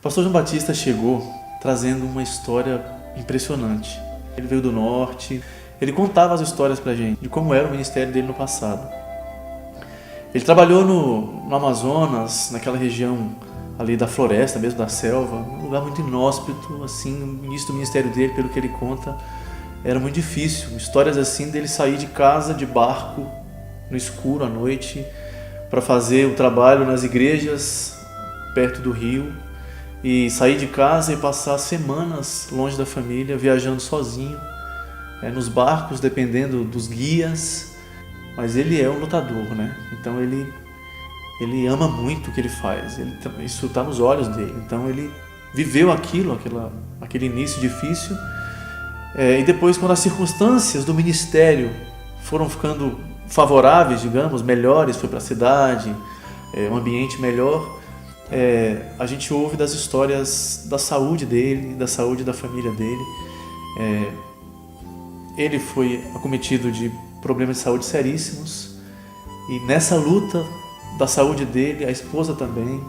O pastor João Batista chegou trazendo uma história impressionante. Ele veio do norte, ele contava as histórias pra gente de como era o ministério dele no passado. Ele trabalhou no Amazonas, naquela região ali da floresta, mesmo da selva, um lugar muito inóspito, assim, o início do ministério dele, pelo que ele conta, era muito difícil. Histórias assim dele sair de casa, de barco, no escuro, à noite, para fazer o trabalho nas igrejas perto do rio, e sair de casa e passar semanas longe da família, viajando sozinho, nos barcos, dependendo dos guias. Mas ele é um lutador, né? Então ele ama muito o que ele faz, isso está nos olhos dele. Então ele viveu aquele início difícil, e depois, quando as circunstâncias do ministério foram ficando favoráveis, digamos, melhores, foi para a cidade, um ambiente melhor, a gente ouve das histórias da saúde dele, da saúde da família dele. Ele foi acometido de problemas de saúde seríssimos, e nessa luta da saúde dele, a esposa também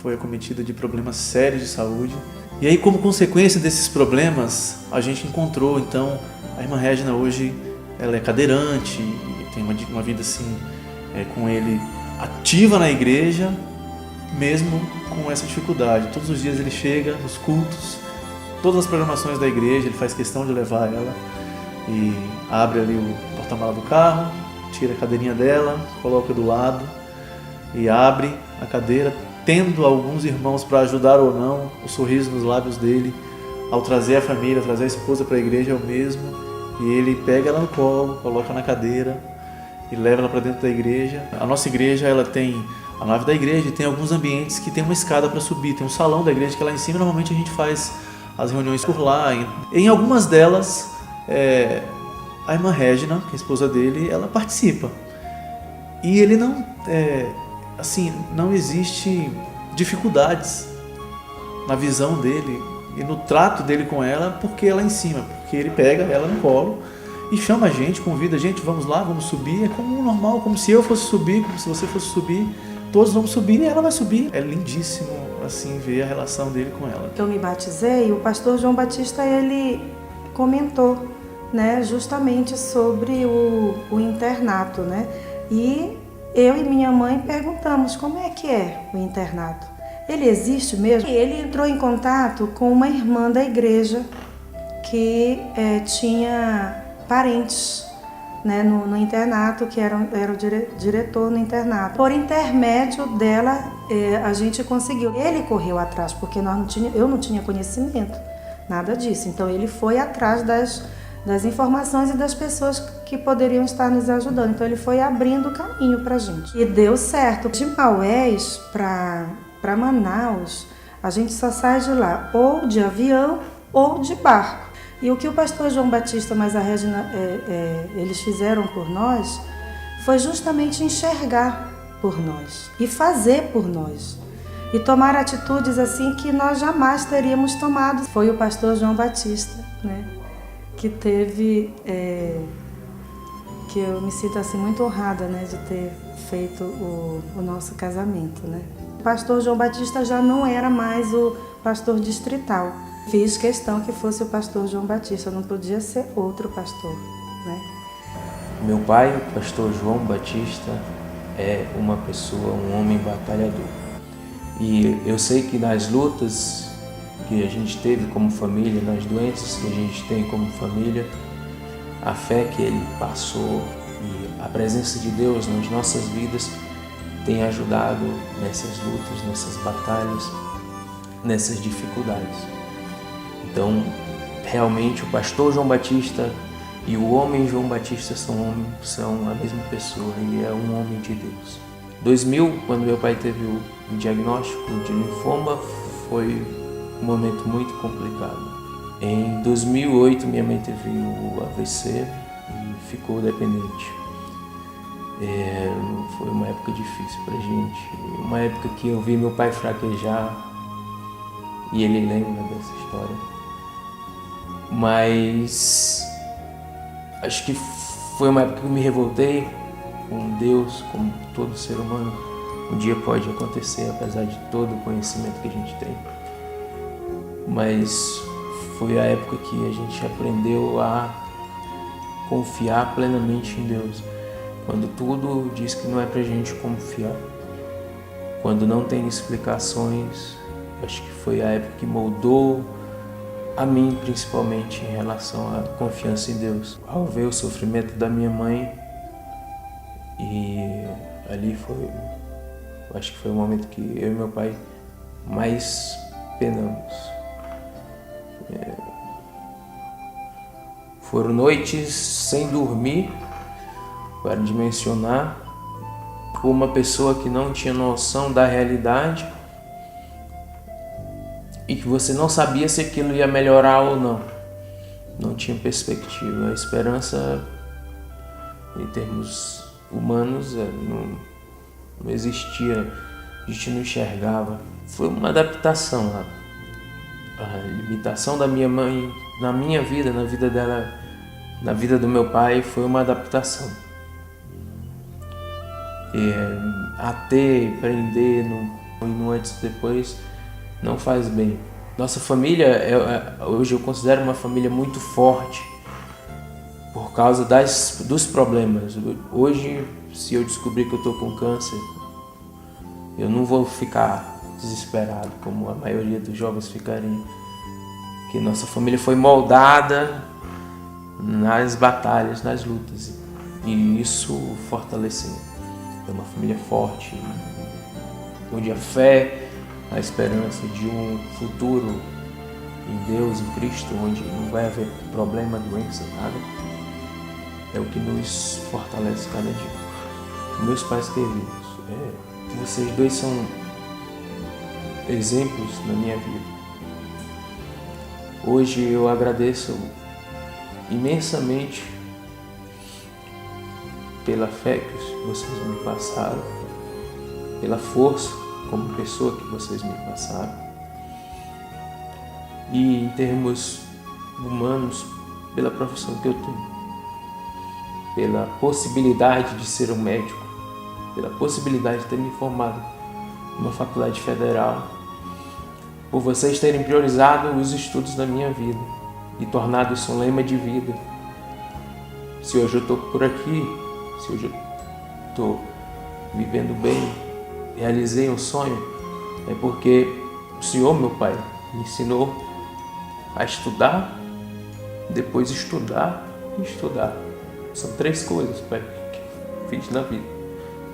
foi acometida de problemas sérios de saúde. E aí, como consequência desses problemas, a gente encontrou, então, a irmã Régina hoje, ela é cadeirante, e tem uma vida assim, com ele ativa na igreja, mesmo com essa dificuldade. Todos os dias ele chega nos cultos, todas as programações da igreja, ele faz questão de levar ela, e abre ali o porta-mala do carro, tira a cadeirinha dela, coloca do lado e abre a cadeira, tendo alguns irmãos para ajudar ou não. O sorriso nos lábios dele ao trazer a família, trazer a esposa para a igreja é o mesmo, e ele pega ela no colo, coloca na cadeira e leva ela para dentro da igreja. A nossa igreja, ela tem a nave da igreja, e tem alguns ambientes que tem uma escada para subir, tem um salão da igreja que é lá em cima, normalmente a gente faz as reuniões por lá. Em algumas delas, a irmã Régina, que é a esposa dele, ela participa. E ele não, não existe dificuldades na visão dele e no trato dele com ela, porque ela é em cima, porque ele pega ela no colo e chama a gente, convida a gente, vamos lá, vamos subir. É como normal, como se eu fosse subir, como se você fosse subir, todos vamos subir e ela vai subir. É lindíssimo assim ver a relação dele com ela. Eu me batizei, o pastor João Batista, ele comentou, né, justamente sobre o internato, né? E eu e minha mãe perguntamos como é que é o internato. Ele existe mesmo? E ele entrou em contato com uma irmã da igreja que tinha parentes, né, no internato, que era o diretor no internato. Por intermédio dela, a gente conseguiu. Ele correu atrás, porque eu não tinha conhecimento, nada disso. Então ele foi atrás das informações e das pessoas que poderiam estar nos ajudando. Então ele foi abrindo o caminho para a gente. E deu certo. De Maués para Manaus, a gente só sai de lá ou de avião ou de barco. E o que o pastor João Batista, mas a Régina, eles fizeram por nós, foi justamente enxergar por nós e fazer por nós. E tomar atitudes assim que nós jamais teríamos tomado. Foi o pastor João Batista, né, que teve, que eu me sinto assim muito honrada, né, de ter feito o nosso casamento, né. O pastor João Batista já não era mais o pastor distrital. Fiz questão que fosse o pastor João Batista, não podia ser outro pastor, né. Meu pai, o pastor João Batista, é uma pessoa, um homem batalhador. E eu sei que nas lutas que a gente teve como família, nas doenças que a gente tem como família, a fé que ele passou e a presença de Deus nas nossas vidas tem ajudado nessas lutas, nessas batalhas, nessas dificuldades. Então, realmente, o pastor João Batista e o homem João Batista são a mesma pessoa. Ele é um homem de Deus. 2000, quando meu pai teve o diagnóstico de linfoma, foi um momento muito complicado. Em 2008, minha mãe teve o AVC e ficou dependente. Foi uma época difícil pra gente, uma época que eu vi meu pai fraquejar e ele lembra dessa história. Mas acho que foi uma época que eu me revoltei com Deus, como todo ser humano. Um dia pode acontecer, apesar de todo o conhecimento que a gente tem. mas foi a época que a gente aprendeu a confiar plenamente em Deus. Quando tudo diz que não é pra gente confiar, quando não tem explicações, acho que foi a época que moldou a mim, principalmente em relação à confiança em Deus. Ao ver o sofrimento da minha mãe, e ali foi, acho que foi o momento que eu e meu pai mais penamos. Foram noites sem dormir, para dimensionar, com uma pessoa que não tinha noção da realidade e que você não sabia se aquilo ia melhorar ou não. Não tinha perspectiva. A esperança, em termos humanos, não existia, a gente não enxergava. Foi uma adaptação. A limitação da minha mãe na minha vida, na vida dela, na vida do meu pai, foi uma adaptação. Até aprender no antes e depois não faz bem. Nossa família, hoje eu considero uma família muito forte por causa dos problemas. Hoje, se eu descobrir que eu estou com câncer, eu não vou ficar desesperado como a maioria dos jovens ficariam. Que nossa família foi moldada nas batalhas, nas lutas, e isso fortaleceu. É uma família forte, onde a fé, a esperança de um futuro em Deus, em Cristo, onde não vai haver problema, doença, nada, é o que nos fortalece cada dia. Meus pais queridos, vocês dois são exemplos na minha vida. Hoje eu agradeço imensamente pela fé que vocês me passaram, pela força como pessoa que vocês me passaram, e em termos humanos, pela profissão que eu tenho, pela possibilidade de ser um médico, pela possibilidade de ter me formado numa faculdade federal, por vocês terem priorizado os estudos da minha vida e tornado isso um lema de vida. Se hoje eu estou por aqui, se hoje eu estou vivendo bem, realizei um sonho, é porque o Senhor, meu Pai, me ensinou a estudar, depois estudar e estudar. São 3 coisas, Pai, que eu fiz na vida: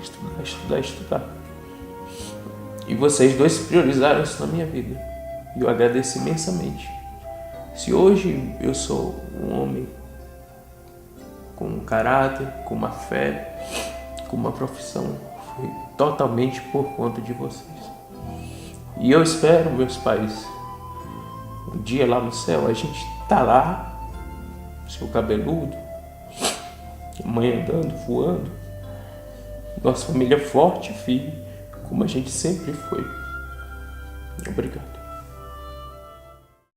estudar, estudar, estudar. E vocês dois priorizaram isso na minha vida. E eu agradeço imensamente. Se hoje eu sou um homem com um caráter, com uma fé, com uma profissão, foi totalmente por conta de vocês. E eu espero, meus pais, um dia lá no céu, a gente tá lá, seu cabeludo, mãe andando, voando, nossa família forte, filho, como a gente sempre foi. Obrigado.